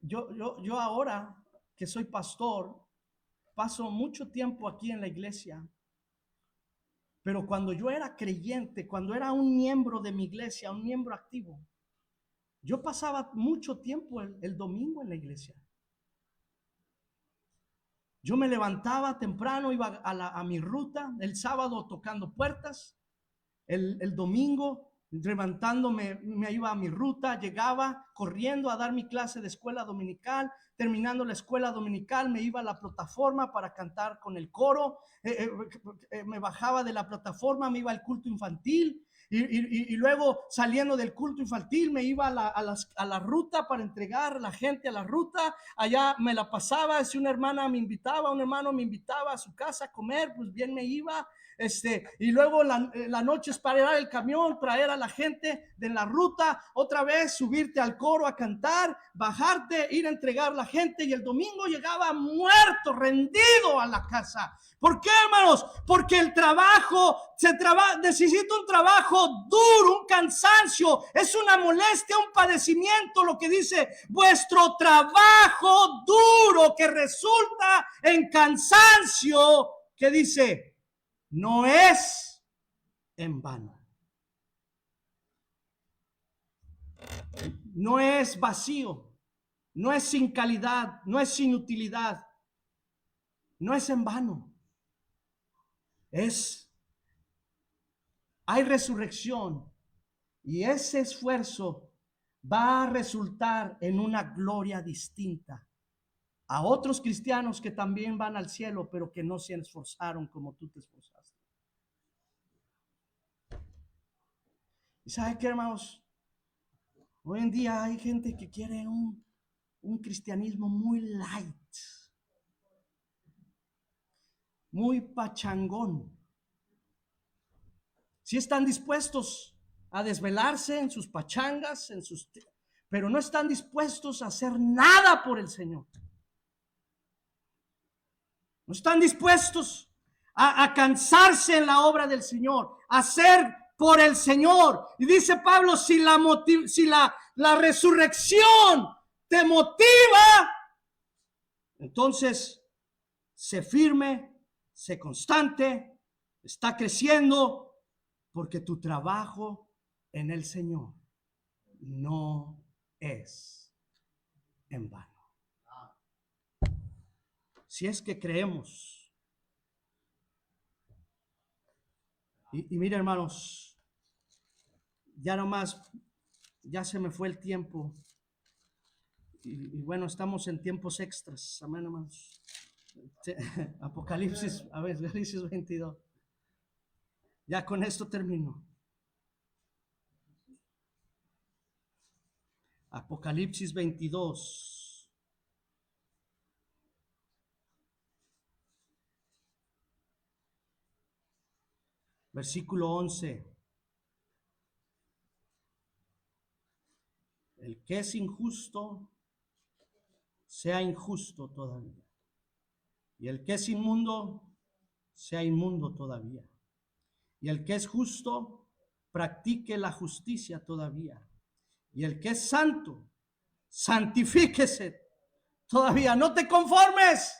Yo ahora que soy pastor, paso mucho tiempo aquí en la iglesia. Pero cuando yo era creyente, cuando era un miembro de mi iglesia, un miembro activo, yo pasaba mucho tiempo el domingo en la iglesia. Yo me levantaba temprano, iba a mi ruta, el sábado tocando puertas, el domingo levantándome, me iba a mi ruta, llegaba corriendo a dar mi clase de escuela dominical, terminando la escuela dominical, me iba a la plataforma para cantar con el coro, me bajaba de la plataforma, me iba al culto infantil. Y luego saliendo del culto infantil me iba a la ruta para entregar a la gente a la ruta. Allá me la pasaba, si una hermana me invitaba, un hermano me invitaba a su casa a comer, pues bien me iba. Y luego la noche es para el camión, traer a la gente de la ruta, otra vez subirte al coro a cantar, bajarte, ir a entregar a la gente, y el domingo llegaba muerto, rendido a la casa. ¿Por qué, hermanos? Porque el trabajo necesita un trabajo duro, un cansancio, es una molestia, un padecimiento, lo que dice, vuestro trabajo duro que resulta en cansancio, que dice, no es en vano. No es vacío, no es sin calidad, no es sin utilidad, no es en vano. Hay resurrección, y ese esfuerzo va a resultar en una gloria distinta a otros cristianos que también van al cielo, pero que no se esforzaron como tú te esforzaste. ¿Y sabe qué, hermanos? Hoy en día hay gente que quiere un cristianismo muy light, muy pachangón. Sí están dispuestos a desvelarse en sus pachangas, pero no están dispuestos a hacer nada por el Señor. No están dispuestos a cansarse en la obra del Señor, a hacer por el Señor. Y dice Pablo, si la resurrección te motiva, entonces sé firme, sé constante, está creciendo, porque tu trabajo en el Señor no es en vano. Si es que creemos. Y mira, hermanos, ya se me fue el tiempo. Y bueno, estamos en tiempos extras. Amén, hermanos. Apocalipsis 22. Ya con esto termino. Apocalipsis 22. Versículo 11. El que es injusto, sea injusto todavía. Y el que es inmundo, sea inmundo todavía. Y el que es justo, practique la justicia todavía. Y el que es santo, santifíquese todavía. No te conformes.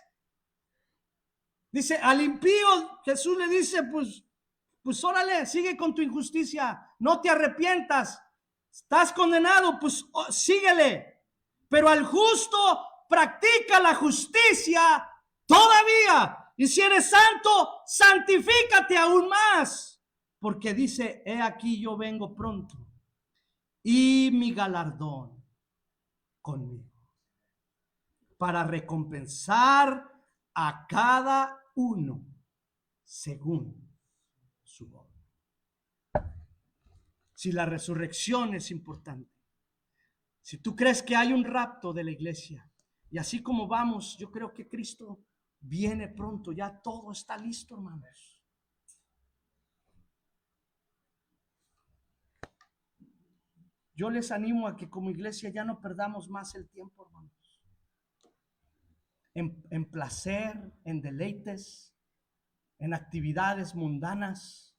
Dice, al impío, Jesús le dice, pues órale, sigue con tu injusticia. No te arrepientas. Estás condenado, pues síguele. Pero al justo, practica la justicia todavía. Y si eres santo, santifícate aún más. Porque dice, he aquí yo vengo pronto, y mi galardón conmigo, para recompensar a cada uno según su obra. Si la resurrección es importante, si tú crees que hay un rapto de la iglesia, y así como vamos, yo creo que Cristo viene pronto, ya todo está listo, hermanos. Yo les animo a que como iglesia ya no perdamos más el tiempo, hermanos, en placer, en deleites, en actividades mundanas.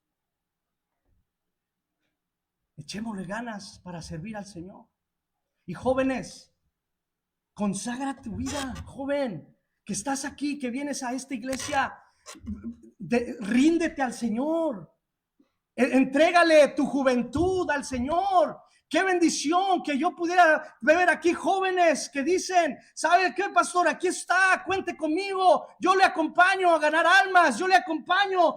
Echémosle ganas para servir al Señor. Y jóvenes, consagra tu vida, joven, que estás aquí, que vienes a esta iglesia, ríndete al Señor. Entrégale tu juventud al Señor. Qué bendición que yo pudiera ver aquí jóvenes que dicen, ¿sabe qué, pastor? Aquí está, cuente conmigo, yo le acompaño a ganar almas, yo le acompaño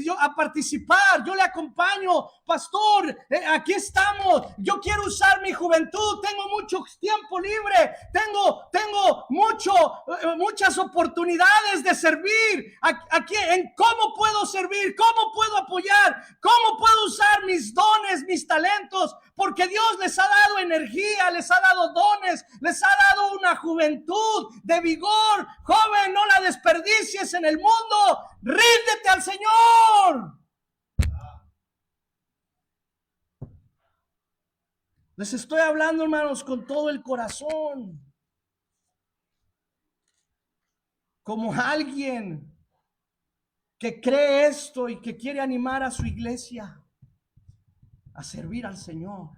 yo a participar, yo le acompaño, pastor, aquí estamos, yo quiero usar mi juventud, tengo mucho tiempo libre, tengo muchas oportunidades de servir, aquí en cómo puedo servir, cómo puedo apoyar, cómo puedo usar mis dones, mis talentos, porque Dios les ha dado energía, les ha dado dones, les ha dado una juventud de vigor. Joven, no la desperdicies en el mundo, ríndete al Señor. Les estoy hablando, hermanos, con todo el corazón, como alguien que cree esto y que quiere animar a su iglesia a servir al Señor.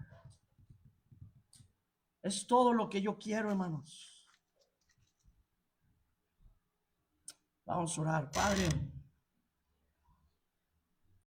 Es todo lo que yo quiero, hermanos. Vamos a orar. Padre,